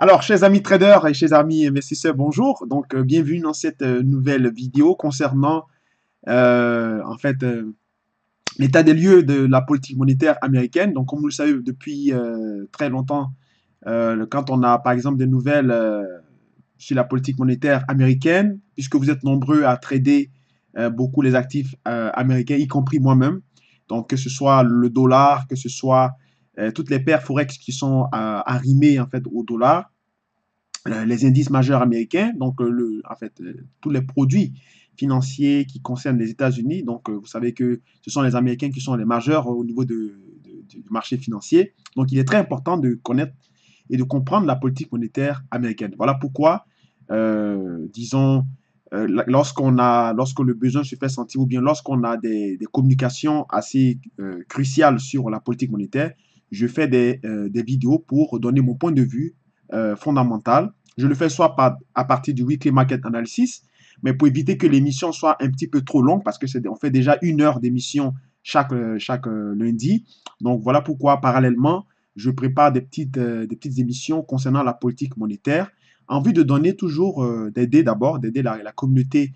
Alors, chers amis traders et chers amis investisseurs, bonjour. Donc, bienvenue dans cette nouvelle vidéo concernant, en fait, l'état des lieux de la politique monétaire américaine. Donc, comme vous le savez, depuis très longtemps, quand on a, par exemple, des nouvelles sur la politique monétaire américaine, puisque vous êtes nombreux à trader beaucoup les actifs américains, y compris moi-même. Donc, que ce soit le dollar, que ce soit toutes les paires forex qui sont arrimées, en fait, au dollar, les indices majeurs américains, donc en fait, tous les produits financiers qui concernent les États-Unis. Donc, vous savez que ce sont les Américains qui sont les majeurs au niveau du marché financier. Donc, il est très important de connaître et de comprendre la politique monétaire américaine. Voilà pourquoi, disons, lorsque le besoin se fait sentir ou bien lorsqu'on a des communications assez cruciales sur la politique monétaire, je fais des vidéos pour donner mon point de vue fondamental. Je le fais soit à partir du Weekly Market Analysis, mais pour éviter que l'émission soit un petit peu trop longue, parce que on fait déjà 1 heure d'émission chaque lundi. Donc voilà pourquoi, parallèlement, je prépare des petites émissions concernant la politique monétaire, en vue de donner toujours, d'aider d'abord, d'aider la communauté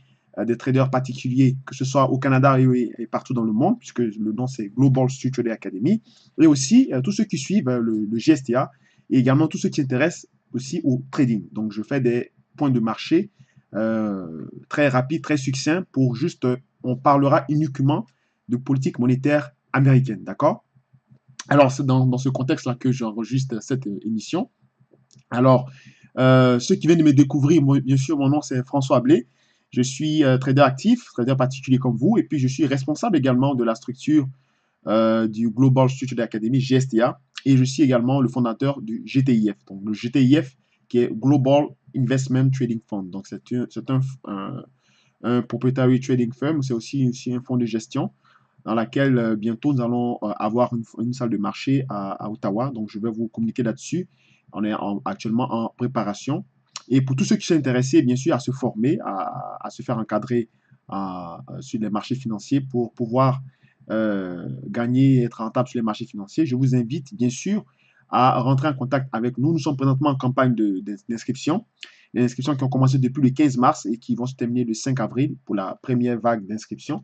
des traders particuliers, que ce soit au Canada et partout dans le monde, puisque le nom c'est Global Street Trader Academy, et aussi tous ceux qui suivent le GSTA, et également tous ceux qui s'intéressent aussi au trading. Donc, je fais des points de marché très rapides, très succincts pour juste, on parlera uniquement de politique monétaire américaine, d'accord? Alors, c'est dans ce contexte-là que j'enregistre cette émission. Alors, ceux qui viennent de me découvrir, moi, bien sûr, mon nom c'est François Blé. Je suis trader actif, trader particulier comme vous, et puis je suis responsable également de la structure du Global Structured Academy, GSTA, et je suis également le fondateur du GTIF. Donc, le GTIF, qui est Global Investment Trading Fund. Donc, c'est un proprietary trading firm, c'est aussi un fonds de gestion dans laquelle bientôt nous allons avoir une salle de marché à Ottawa. Donc, je vais vous communiquer là-dessus. On est actuellement en préparation. Et pour tous ceux qui sont intéressés, bien sûr, à se former, à se faire encadrer sur les marchés financiers pour pouvoir gagner et être rentable sur les marchés financiers, je vous invite, bien sûr, à rentrer en contact avec nous. Nous sommes présentement en campagne d'inscription. Les inscriptions qui ont commencé depuis le 15 mars et qui vont se terminer le 5 avril pour la première vague d'inscription.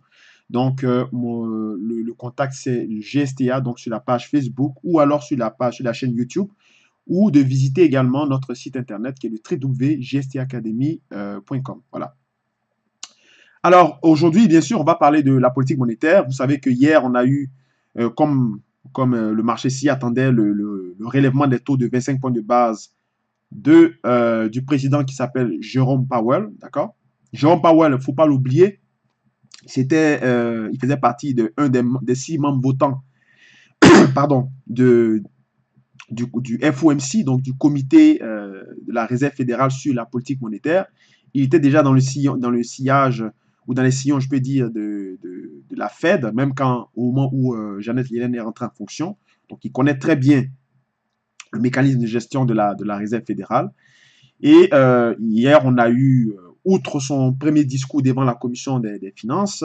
Donc, le contact, c'est GSTA, donc sur la page Facebook ou alors sur la chaîne YouTube, ou de visiter également notre site internet qui est le www.gstacademy.com. Voilà. Alors, aujourd'hui, bien sûr, on va parler de la politique monétaire. Vous savez que hier, on a eu, comme le marché s'y attendait, le relèvement des taux de 25 points de base du président qui s'appelle Jérôme Powell, d'accord? Jérôme Powell, il ne faut pas l'oublier, il faisait partie de un des 6 membres votants, pardon, du FOMC, donc du comité de la Réserve fédérale sur la politique monétaire. Il était déjà dans le sillage, ou dans les sillons, je peux dire, de la Fed, même au moment où Janet Yellen est rentrée en fonction. Donc, il connaît très bien le mécanisme de gestion de la Réserve fédérale. Et hier, on a eu, outre son premier discours devant la commission des finances,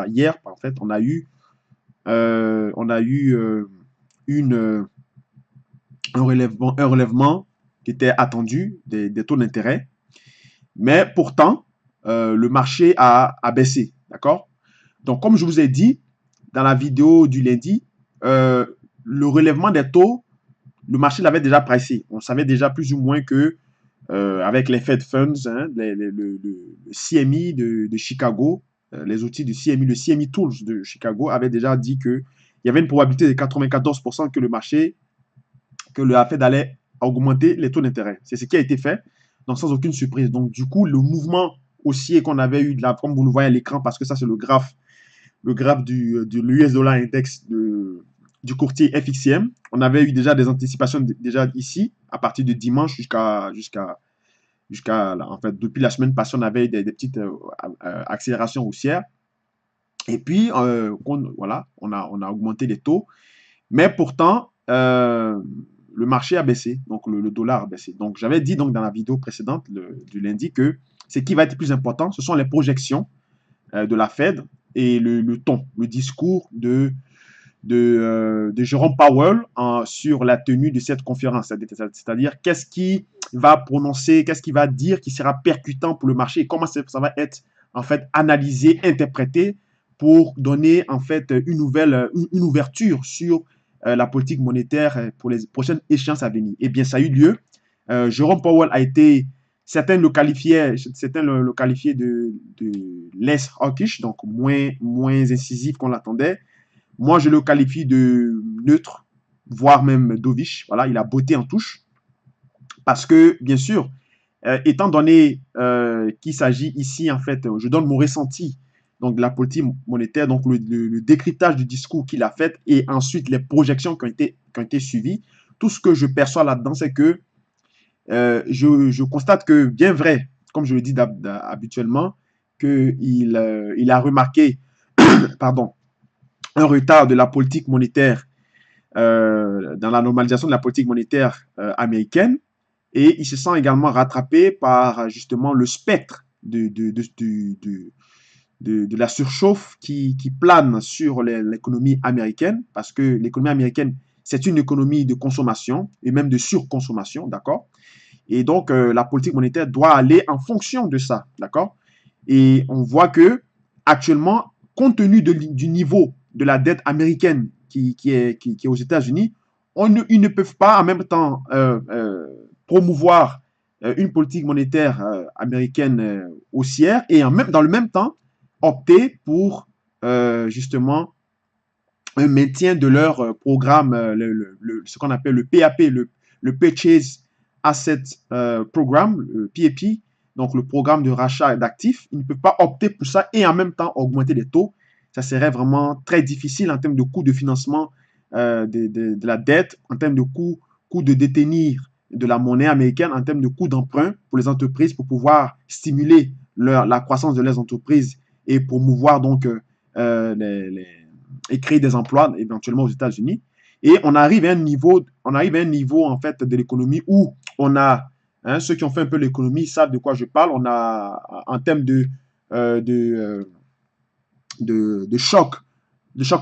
hier, en fait, on a eu une, un relèvement qui était attendu des taux d'intérêt. Mais pourtant, le marché a baissé. D'accord? Donc, comme je vous ai dit dans la vidéo du lundi, le relèvement des taux, le marché l'avait déjà pricé. On savait déjà plus ou moins que avec les Fed Funds, hein, le CME de Chicago, les outils du CME, le CME Tools de Chicago avait déjà dit qu'il y avait une probabilité de 94% que la Fed allait augmenter les taux d'intérêt. C'est ce qui a été fait, donc sans aucune surprise. Donc du coup, le mouvement haussier qu'on avait eu, comme vous le voyez à l'écran, parce que ça c'est le graphe de l'US Dollar Index du courtier FXCM. On avait eu déjà des anticipations déjà ici, à partir de dimanche en fait, depuis la semaine passée, on avait des petites accélérations haussières. Et puis, voilà, on a augmenté les taux. Mais pourtant, le marché a baissé, donc le dollar a baissé. Donc, j'avais dit donc dans la vidéo précédente du lundi que ce qui va être plus important, ce sont les projections de la Fed et le ton, le discours de Jérôme Powell sur la tenue de cette conférence. C'est-à-dire qu'est-ce qui va prononcer, qu'est-ce qui va dire qui sera percutant pour le marché et comment ça va être en fait analysé, interprété pour donner en fait une ouverture sur la politique monétaire pour les prochaines échéances à venir. Eh bien, ça a eu lieu. Jérôme Powell a été, certains le qualifiaient de less hawkish, donc moins incisif qu'on l'attendait. Moi, je le qualifie de neutre, voire même dovish. Voilà, il a botté en touche. Parce que, bien sûr, étant donné qu'il s'agit ici, en fait, je donne mon ressenti donc de la politique monétaire, donc le décryptage du discours qu'il a fait et ensuite les projections qui ont été suivies. Tout ce que je perçois là-dedans, c'est que je constate que, bien vrai, comme je le dis habituellement, qu'il il a remarqué pardon, un retard de la politique monétaire dans la normalisation de la politique monétaire américaine et il se sent également rattrapé par justement le spectre de la surchauffe qui plane sur l'économie américaine parce que l'économie américaine, c'est une économie de consommation et même de surconsommation, d'accord? Et donc, la politique monétaire doit aller en fonction de ça, d'accord? Et on voit que actuellement, compte tenu du niveau de la dette américaine qui est aux États-Unis, ils ne peuvent pas en même temps promouvoir une politique monétaire américaine haussière et dans le même temps opter pour justement un maintien de leur programme, ce qu'on appelle le PAP, le Purchase Asset Program, le PAP, donc le programme de rachat d'actifs. Ils ne peuvent pas opter pour ça et en même temps augmenter les taux. Ça serait vraiment très difficile en termes de coût de financement de la dette, en termes de coût de détenir de la monnaie américaine, en termes de coût d'emprunt pour les entreprises pour pouvoir stimuler la croissance de leurs entreprises et promouvoir donc et créer des emplois éventuellement aux États-Unis. Et on arrive à un niveau en fait de l'économie où on a ceux qui ont fait un peu l'économie savent de quoi je parle. On a en termes euh, de, de choc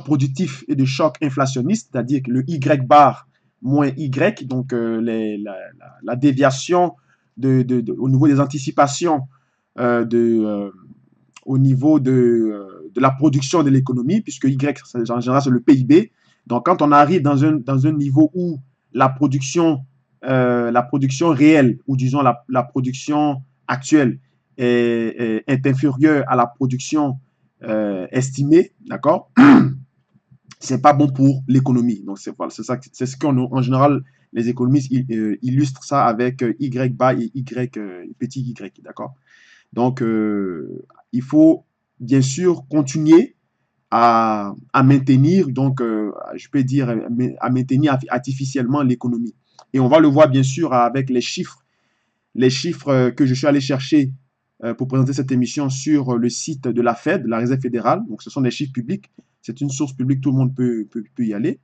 productif et de choc inflationniste, c'est-à-dire que le Y bar moins Y, donc la déviation au niveau des anticipations au niveau de la production de l'économie, puisque Y, en général, c'est le PIB. Donc, quand on arrive dans un niveau où la production réelle, ou disons la production actuelle, est inférieure à la production estimée, d'accord? C'est pas bon pour l'économie. Donc, c'est ce qu'en général, les économistes illustrent ça avec Y bas et Y, petit Y, d'accord? Donc, il faut bien sûr continuer à maintenir, donc, je peux dire, à maintenir artificiellement l'économie. Et on va le voir bien sûr avec les chiffres que je suis allé chercher pour présenter cette émission sur le site de la Fed, de la Réserve fédérale. Donc, ce sont des chiffres publics. C'est une source publique, tout le monde peut y aller.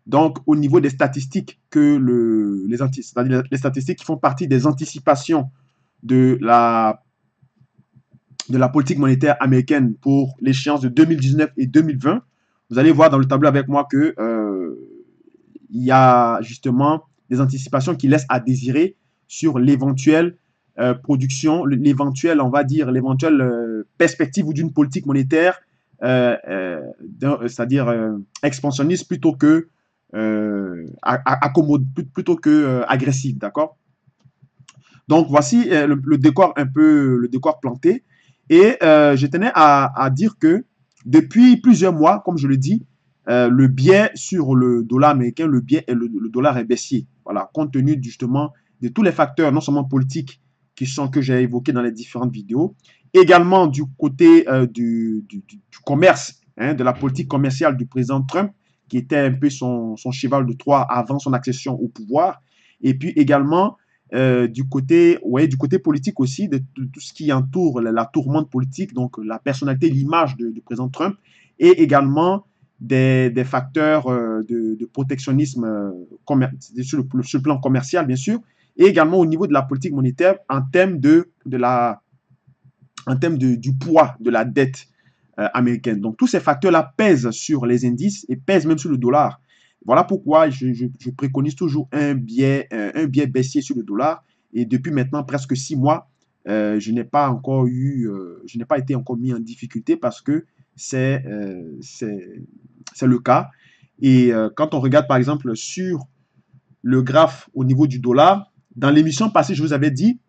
Donc, au niveau des statistiques les statistiques qui font partie des anticipations de la politique monétaire américaine pour l'échéance de 2019 et 2020, vous allez voir dans le tableau avec moi que il y a justement des anticipations qui laissent à désirer sur l'éventuelle production, on va dire, l'éventuelle perspective d'une politique monétaire, c'est-à-dire expansionniste plutôt que agressive, d'accord? Donc voici le décor le décor planté. Et je tenais à dire que depuis plusieurs mois, comme je le dis, le biais sur le dollar américain, le dollar est baissier. Voilà, compte tenu justement de tous les facteurs, non seulement politiques que j'ai évoqués dans les différentes vidéos, également du côté du commerce, de la politique commerciale du président Trump, qui était un peu son cheval de Troie avant son accession au pouvoir, et puis également du côté politique aussi, de tout ce qui entoure la tourmente politique, donc la personnalité, l'image du président Trump, et également des facteurs de protectionnisme sur le plan commercial, bien sûr, et également au niveau de la politique monétaire en termes du poids de la dette américaine. Donc, tous ces facteurs-là pèsent sur les indices et pèsent même sur le dollar. Voilà pourquoi je préconise toujours un biais baissier sur le dollar. Et depuis maintenant presque 6 mois, je n'ai pas encore je n'ai pas été encore mis en difficulté parce que c'est le cas. Et quand on regarde par exemple sur le graphe au niveau du dollar, dans l'émission passée, je vous avais dit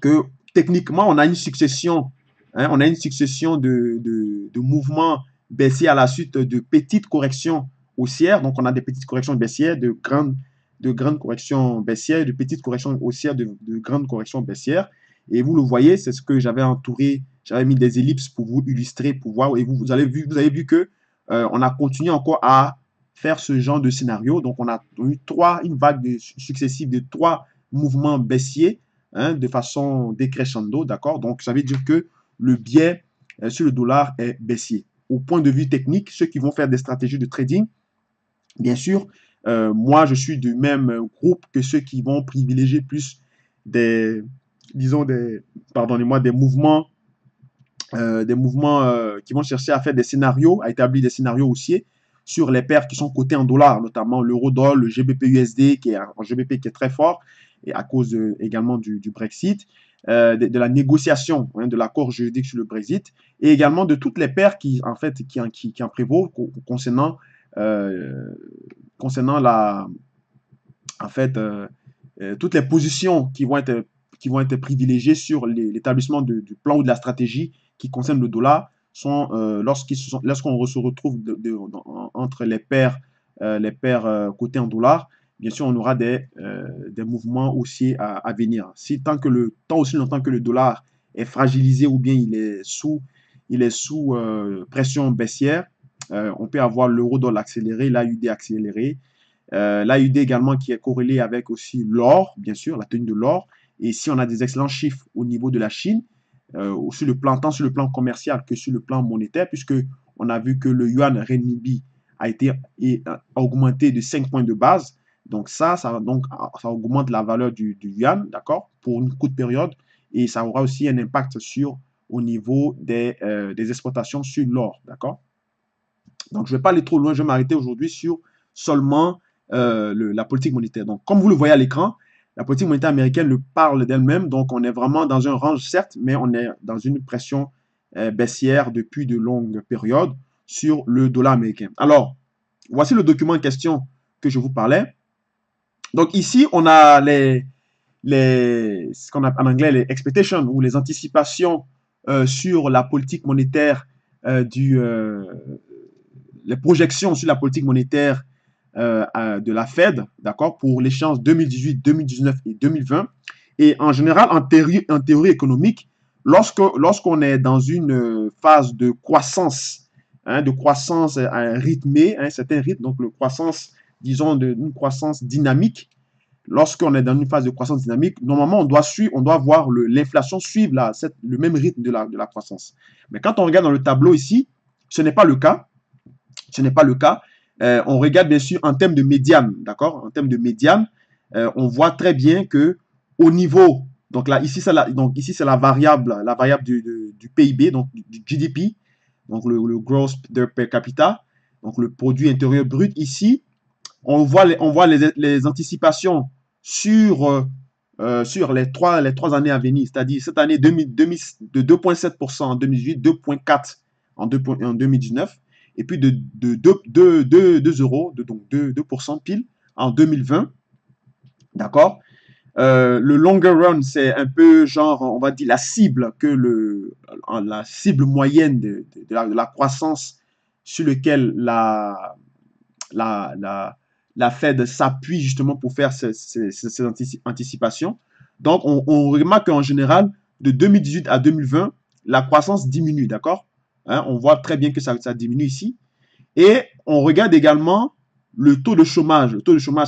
que techniquement, on a une succession, on a une succession de mouvements baissiers à la suite de petites corrections haussières. Donc, on a des petites corrections baissières, de grandes corrections baissières, de petites corrections haussières, de grandes corrections baissières. Et vous le voyez, c'est ce que j'avais entouré, j'avais mis des ellipses pour vous illustrer, pour voir. Et vous avez vu que on a continué encore à faire ce genre de scénario. Donc, on a eu une vague successive de 3 mouvements baissiers de façon décrescendo, d'accord? Donc, ça veut dire que le biais sur le dollar est baissier. Au point de vue technique, ceux qui vont faire des stratégies de trading, bien sûr, moi, je suis du même groupe que ceux qui vont privilégier plus disons, pardonnez-moi, des mouvements qui vont chercher à faire des scénarios, à établir des scénarios haussiers sur les paires qui sont cotées en dollars, notamment l'euro-dollar, le GBP-USD, qui est un GBP qui est très fort, et à cause également du Brexit, de la négociation de l'accord juridique sur le Brexit, et également de toutes les paires qui en prévaut concernant toutes les positions qui vont être privilégiées sur l'établissement du plan ou de la stratégie qui concerne le dollar sont lorsqu'on se retrouve entre les paires cotées en dollars, bien sûr, on aura des mouvements haussiers à venir. Tant aussi longtemps que le dollar est fragilisé ou bien il est sous pression baissière, on peut avoir l'euro-dollar accéléré, l'AUD accéléré, l'AUD également qui est corrélé avec aussi l'or, bien sûr, la tenue de l'or. Et si on a des excellents chiffres au niveau de la Chine, tant sur le plan commercial que sur le plan monétaire, puisque on a vu que le yuan renminbi a augmenté de 5 points de base. Donc ça augmente la valeur du yuan, d'accord, pour une courte période. Et ça aura aussi un impact au niveau des exportations sur l'or, d'accord. Donc je ne vais pas aller trop loin, je vais m'arrêter aujourd'hui sur seulement la politique monétaire. Donc comme vous le voyez à l'écran, la politique monétaire américaine le parle d'elle-même, donc on est vraiment dans un range, certes, mais on est dans une pression baissière depuis de longues périodes sur le dollar américain. Alors, voici le document en question que je vous parlais. Donc ici, on a ce qu'on appelle en anglais les expectations ou les anticipations sur la politique monétaire, les projections sur la politique monétaire de la Fed, d'accord, pour l'échéance 2018, 2019 et 2020. Et en général, en théorie économique, lorsqu'on est dans une phase de croissance rythmée, un certain rythme, donc disons, une croissance dynamique, lorsqu'on est dans une phase de croissance dynamique, normalement, on doit voir l'inflation suivre le même rythme de la croissance. Mais quand on regarde dans le tableau ici, ce n'est pas le cas. Ce n'est pas le cas. On regarde bien sûr en termes de médiane, d'accord? En termes de médiane, on voit très bien que au niveau, donc là, ici c'est la variable du PIB, donc du GDP, donc le gross per capita, donc le produit intérieur brut. Ici, on voit les anticipations sur les trois années à venir, c'est-à-dire cette année de 2,7% en 2018, 2,4% en 2019, et puis de 2 euros, donc 2% pile en 2020, d'accord. Le longer run, c'est un peu genre, on va dire, la cible moyenne de la croissance sur laquelle la Fed s'appuie justement pour faire ces anticipations. Donc, on remarque qu'en général, de 2018 à 2020, la croissance diminue, d'accord? On voit très bien que ça diminue ici. Et on regarde également le taux de chômage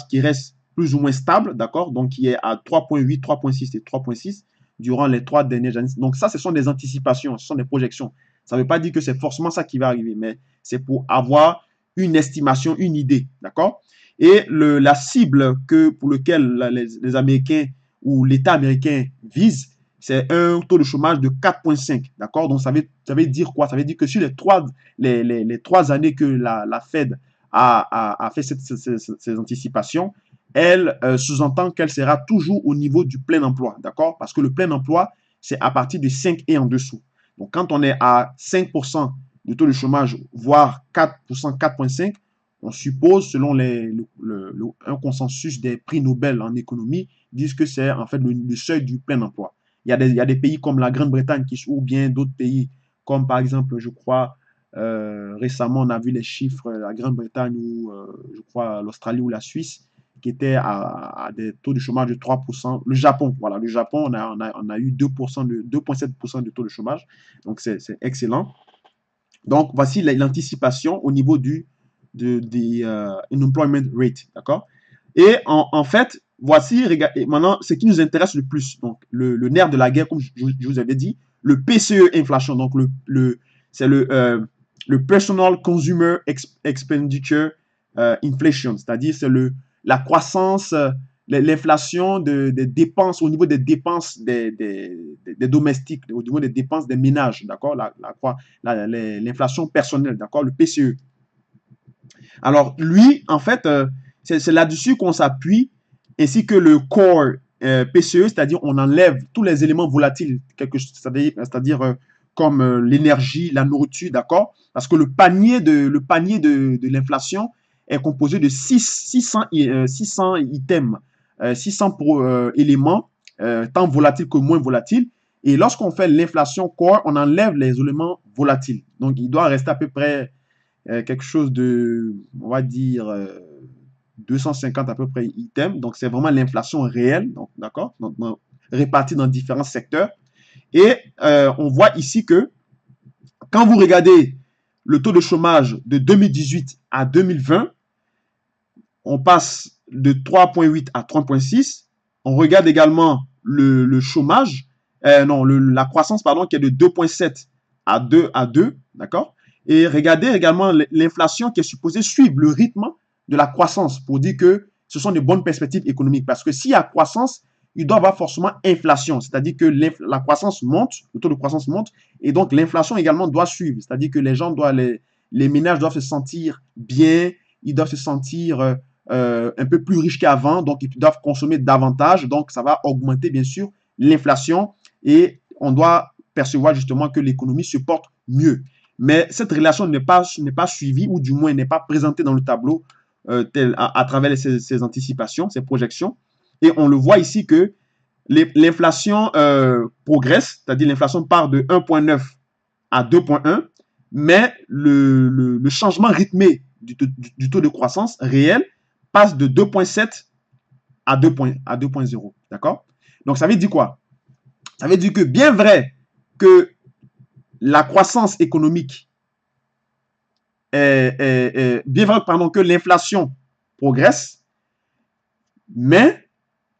qui reste plus ou moins stable, d'accord? Donc, qui est à 3,8, 3,6 et 3,6 durant les 3 dernières années. Donc, ça, ce sont des anticipations, ce sont des projections. Ça ne veut pas dire que c'est forcément ça qui va arriver, mais c'est pour avoir une estimation, une idée, d'accord? Et la cible pour laquelle les Américains ou l'État américain vise, c'est un taux de chômage de 4,5, d'accord? Donc, ça veut dire quoi? Ça veut dire que sur les 3 années que la Fed a fait ces anticipations, elle sous-entend qu'elle sera toujours au niveau du plein emploi, d'accord? Parce que le plein emploi, c'est à partir de 5 et en dessous. Donc, quand on est à 5% de taux de chômage, voire 4%, 4,5%, on suppose, selon un consensus des prix Nobel en économie, disent que c'est en fait le seuil du plein emploi. Il y a des pays comme la Grande-Bretagne ou bien d'autres pays, comme par exemple, je crois, récemment, on a vu les chiffres, la Grande-Bretagne ou je crois l'Australie ou la Suisse, qui étaient à des taux de chômage de 3%. Le Japon, voilà, le Japon, on a eu 2,7% de taux de chômage. Donc, c'est excellent. Donc, voici l'anticipation au niveau des unemployment rate, d'accord? Et en fait, voici maintenant ce qui nous intéresse le plus. Donc, le nerf de la guerre, comme je vous avais dit, le PCE inflation. Donc, c'est le Personal Consumer Expenditure Inflation, c'est-à-dire c'est la croissance, l'inflation des dépenses au niveau des dépenses des domestiques, au niveau des dépenses des ménages, d'accord? L'inflation personnelle, d'accord? Le PCE. Alors, lui, en fait, c'est là-dessus qu'on s'appuie, ainsi que le core PCE, c'est-à-dire on enlève tous les éléments volatiles, c'est-à-dire comme l'énergie, la nourriture, d'accord? Parce que le panier de l'inflation est composé de 600 items, 600 éléments, tant volatiles que moins volatiles. Et lorsqu'on fait l'inflation core, on enlève les éléments volatiles. Donc, il doit rester à peu près quelque chose de, on va dire, 250 à peu près items. Donc, c'est vraiment l'inflation réelle, d'accord, répartie dans différents secteurs. Et on voit ici que quand vous regardez le taux de chômage de 2018 à 2020, on passe de 3,8 à 3,6. On regarde également le chômage, non, la croissance, pardon, qui est de 2,7 à 2, d'accord? Et regardez également l'inflation qui est supposée suivre le rythme de la croissance pour dire que ce sont de bonnes perspectives économiques. Parce que s'il y a croissance, il doit y avoir forcément inflation. C'est-à-dire que la croissance monte, le taux de croissance monte, et donc l'inflation également doit suivre. C'est-à-dire que les ménages doivent se sentir bien, ils doivent se sentir un peu plus riches qu'avant, donc ils doivent consommer davantage. Donc ça va augmenter bien sûr l'inflation et on doit percevoir justement que l'économie se porte mieux. Mais cette relation n'est pas suivie, ou du moins n'est pas présentée dans le tableau à travers ces anticipations, ces projections. Et on le voit ici que l'inflation progresse, c'est-à-dire l'inflation part de 1,9 à 2,1, mais le changement rythmé du taux de croissance réel passe de 2,7 à 2,0. D'accord? Donc ça veut dire quoi? Ça veut dire que bien vrai que la croissance économique bien vrai, pardon, que l'inflation progresse, mais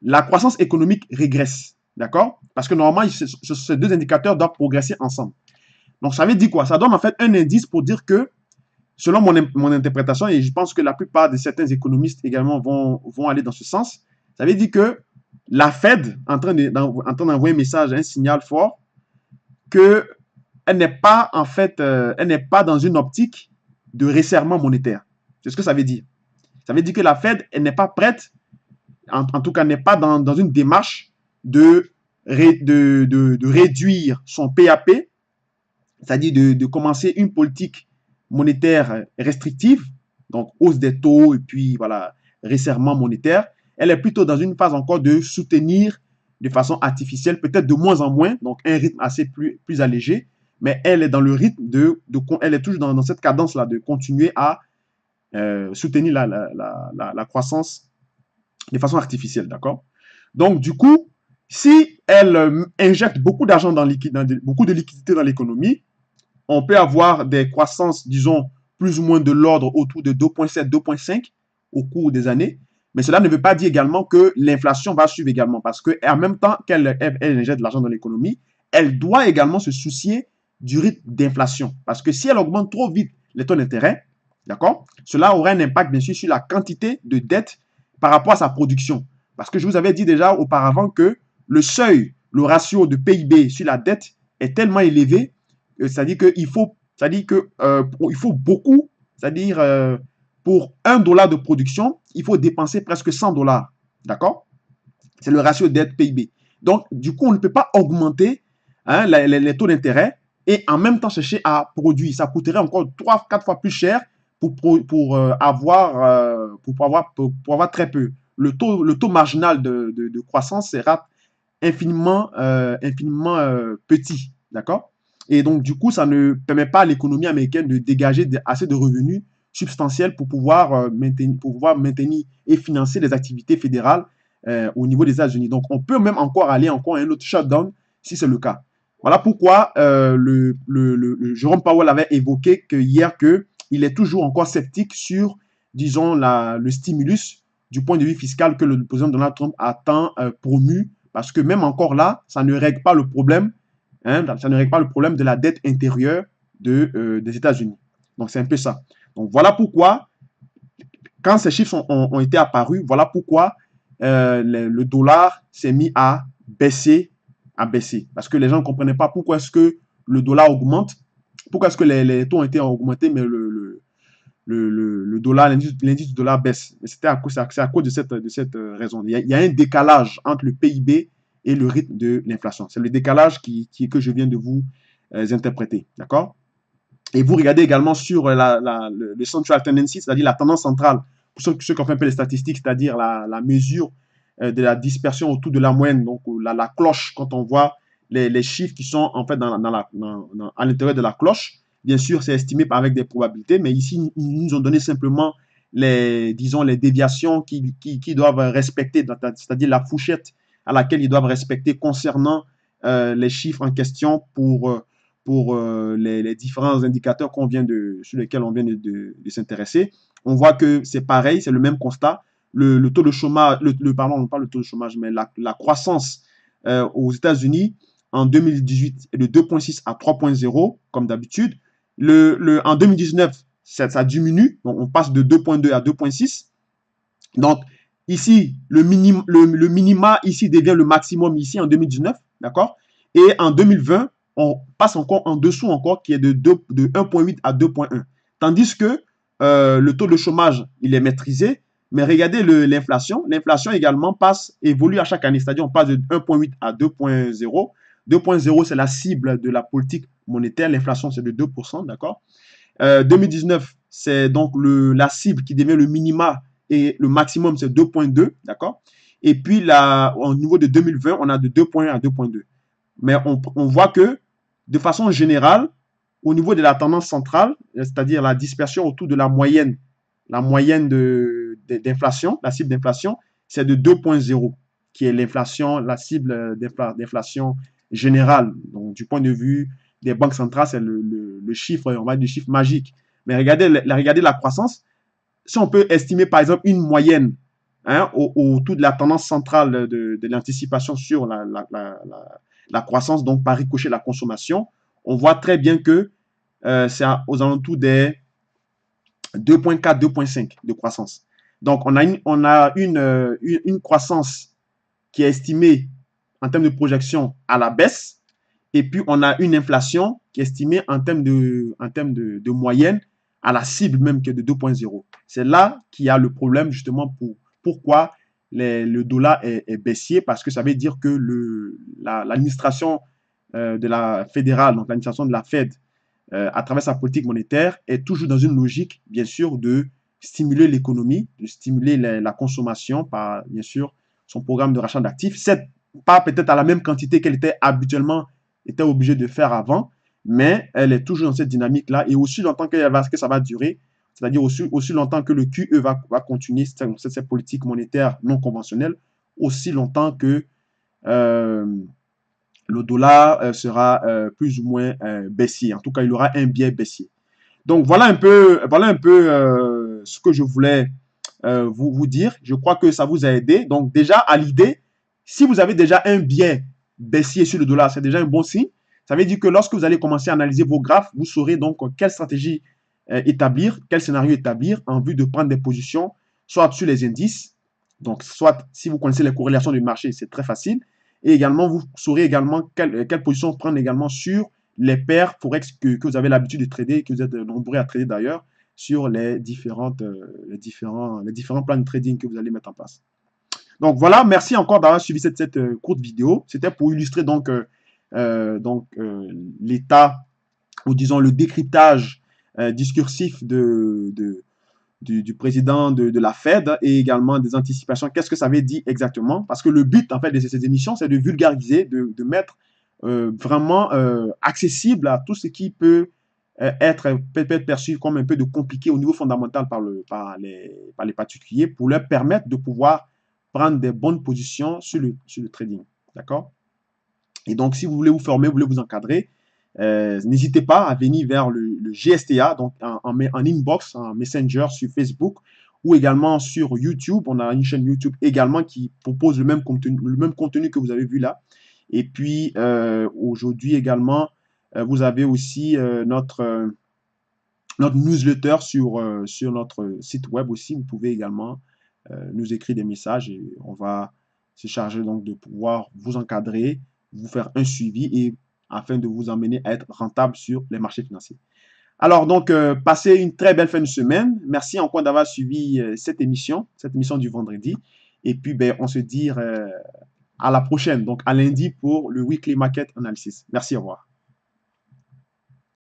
la croissance économique régresse. D'accord? Parce que normalement, ces deux indicateurs doivent progresser ensemble. Donc, ça veut dire quoi? Ça donne en fait un indice pour dire que, selon mon interprétation, et je pense que la plupart de certains économistes également vont aller dans ce sens, ça veut dire que la Fed est en train d'envoyer un message, un signal fort, que elle n'est pas en fait, elle n'est pas dans une optique de resserrement monétaire. C'est ce que ça veut dire. Ça veut dire que la Fed, elle n'est pas prête, en tout cas, n'est pas dans une démarche de réduire son PAP, c'est-à-dire de commencer une politique monétaire restrictive, donc hausse des taux et puis voilà, resserrement monétaire. Elle est plutôt dans une phase encore de soutenir de façon artificielle, peut-être de moins en moins, donc un rythme assez plus allégé, mais elle est dans le rythme elle est toujours dans cette cadence-là de continuer à soutenir la croissance de façon artificielle, d'accord? Donc, du coup, si elle injecte beaucoup d'argent beaucoup de liquidités dans l'économie, on peut avoir des croissances, disons, plus ou moins de l'ordre autour de 2,7, 2,5 au cours des années. Mais cela ne veut pas dire également que l'inflation va suivre également, parce qu'en même temps qu'elle injecte de l'argent dans l'économie, elle doit également se soucier du rythme d'inflation. Parce que si elle augmente trop vite les taux d'intérêt, d'accord, cela aura un impact, bien sûr, sur la quantité de dette par rapport à sa production. Parce que je vous avais dit déjà auparavant que le seuil le ratio de PIB sur la dette est tellement élevé, c'est-à-dire qu'il faut, il faut beaucoup, c'est-à-dire pour $1 de production, il faut dépenser presque $100. D'accord? C'est le ratio dette-PIB. Donc, du coup, on ne peut pas augmenter les taux d'intérêt et en même temps chercher à produire. Ça coûterait encore 3-4 fois plus cher pour avoir très peu. Le taux marginal de croissance sera infiniment petit. D'accord? Et donc, du coup, ça ne permet pas à l'économie américaine de dégager assez de revenus substantiels pour pouvoir maintenir et financer les activités fédérales au niveau des États-Unis. Donc, on peut même encore aller encore à un autre shutdown si c'est le cas. Voilà pourquoi Jérôme Powell avait évoqué hier qu'il est toujours encore sceptique sur, disons, le stimulus du point de vue fiscal que le président Donald Trump a tant promu, parce que même encore là, ça ne règle pas le problème, ça ne règle pas le problème de la dette intérieure des États-Unis. Donc, c'est un peu ça. Donc, voilà pourquoi, quand ces chiffres ont été apparus, voilà pourquoi le dollar s'est mis à baisser, Parce que les gens ne comprenaient pas pourquoi est-ce que le dollar augmente, pourquoi est-ce que les taux ont été augmentés, mais le dollar, l'indice du dollar baisse. C'est à cause de cette raison. Il y a un décalage entre le PIB et le rythme de l'inflation. C'est le décalage que je viens de vous interpréter. D'accord? Et vous regardez également sur le central tendency, c'est-à-dire la tendance centrale, pour ceux qui ont fait un peu les statistiques, c'est-à-dire la mesure de la dispersion autour de la moyenne, donc la cloche, quand on voit les chiffres qui sont en fait à l'intérieur de la cloche. Bien sûr, c'est estimé avec des probabilités, mais ici, ils nous ont donné simplement disons, les déviations qu'ils doivent respecter, c'est-à-dire la fourchette à laquelle ils doivent respecter concernant les chiffres en question pour les différents indicateurs sur lesquels on vient de s'intéresser. On voit que c'est pareil, c'est le même constat. Le taux de chômage, pardon, pas le taux de chômage, mais la croissance aux États-Unis en 2018 est de 2,6 à 3,0 comme d'habitude. En 2019, ça diminue, donc on passe de 2,2 à 2,6. Donc ici, le minima ici devient le maximum ici en 2019, d'accord? Et en 2020, on passe encore en dessous encore, qui est de 1,8 à 2,1. Tandis que le taux de chômage, il est maîtrisé, mais regardez l'inflation. L'inflation également évolue à chaque année, c'est-à-dire on passe de 1,8 à 2,0. 2,0, c'est la cible de la politique monétaire. L'inflation, c'est de 2%, d'accord? 2019, c'est donc la cible qui devient le minima et le maximum, c'est 2,2, d'accord? Et puis, là, au niveau de 2020, on a de 2,1 à 2,2. Mais on voit que, de façon générale, au niveau de la tendance centrale, c'est-à-dire la dispersion autour de la moyenne d'inflation, la cible d'inflation, c'est de 2,0, qui est l'inflation, la cible d'inflation générale. Donc, du point de vue des banques centrales, c'est le chiffre, on va dire, le chiffre magique. Mais regardez la croissance. Si on peut estimer, par exemple, une moyenne autour de la tendance centrale de l'anticipation sur la croissance, donc par ricochet la consommation, on voit très bien que c'est aux alentours des 2,4, 2,5 de croissance. Donc, on a une croissance qui est estimée en termes de projection à la baisse, et puis on a une inflation qui est estimée en termes de moyenne à la cible même qui est de 2,0. C'est là qu'il y a le problème justement pourquoi le dollar est baissier, parce que ça veut dire que l'administration de la fédérale, donc l'administration de la Fed, à travers sa politique monétaire, est toujours dans une logique, bien sûr, de stimuler l'économie, de stimuler la consommation par, bien sûr, son programme de rachat d'actifs. C'est pas peut-être à la même quantité qu'elle était obligée de faire avant, mais elle est toujours dans cette dynamique-là. Et aussi longtemps que ça va durer, c'est-à-dire aussi longtemps que le QE va continuer cette politique monétaire non conventionnelle, aussi longtemps que le dollar sera plus ou moins baissier. En tout cas, il aura un biais baissier. Donc, voilà un peu ce que je voulais vous dire. Je crois que ça vous a aidé. Donc, déjà, à l'idée, si vous avez déjà un biais baissier sur le dollar, c'est déjà un bon signe. Ça veut dire que lorsque vous allez commencer à analyser vos graphes, vous saurez donc quelle stratégie établir, quel scénario établir en vue de prendre des positions, soit sur les indices, donc soit si vous connaissez les corrélations du marché, c'est très facile, Et également, vous saurez également quelle position prendre également sur les paires forex que vous avez l'habitude de trader, que vous êtes nombreux à trader d'ailleurs, sur les différents plans de trading que vous allez mettre en place. Donc voilà, merci encore d'avoir suivi cette courte vidéo. C'était pour illustrer l'état, ou disons le décryptage discursif du président de la Fed et également des anticipations. Qu'est-ce que ça veut dire exactement? Parce que le but en fait de ces émissions, c'est de vulgariser, de mettre vraiment accessible à tout ce qui peut peut être perçu comme un peu de compliqué au niveau fondamental par les particuliers pour leur permettre de pouvoir prendre des bonnes positions sur le trading. D'accord? Et donc, si vous voulez vous former, vous voulez vous encadrer, n'hésitez pas à venir vers le GSTA, donc en inbox, en messenger sur Facebook ou également sur YouTube. On a une chaîne YouTube également qui propose le même contenu que vous avez vu là. Et puis, aujourd'hui également, vous avez aussi notre newsletter sur notre site web aussi. Vous pouvez également nous écrire des messages et on va se charger donc de pouvoir vous encadrer, vous faire un suivi et afin de vous emmener à être rentable sur les marchés financiers. Alors donc, passez une très belle fin de semaine. Merci encore d'avoir suivi cette émission du vendredi. Et puis, ben, on se dit à la prochaine, donc à lundi pour le Weekly Market Analysis. Merci, au revoir.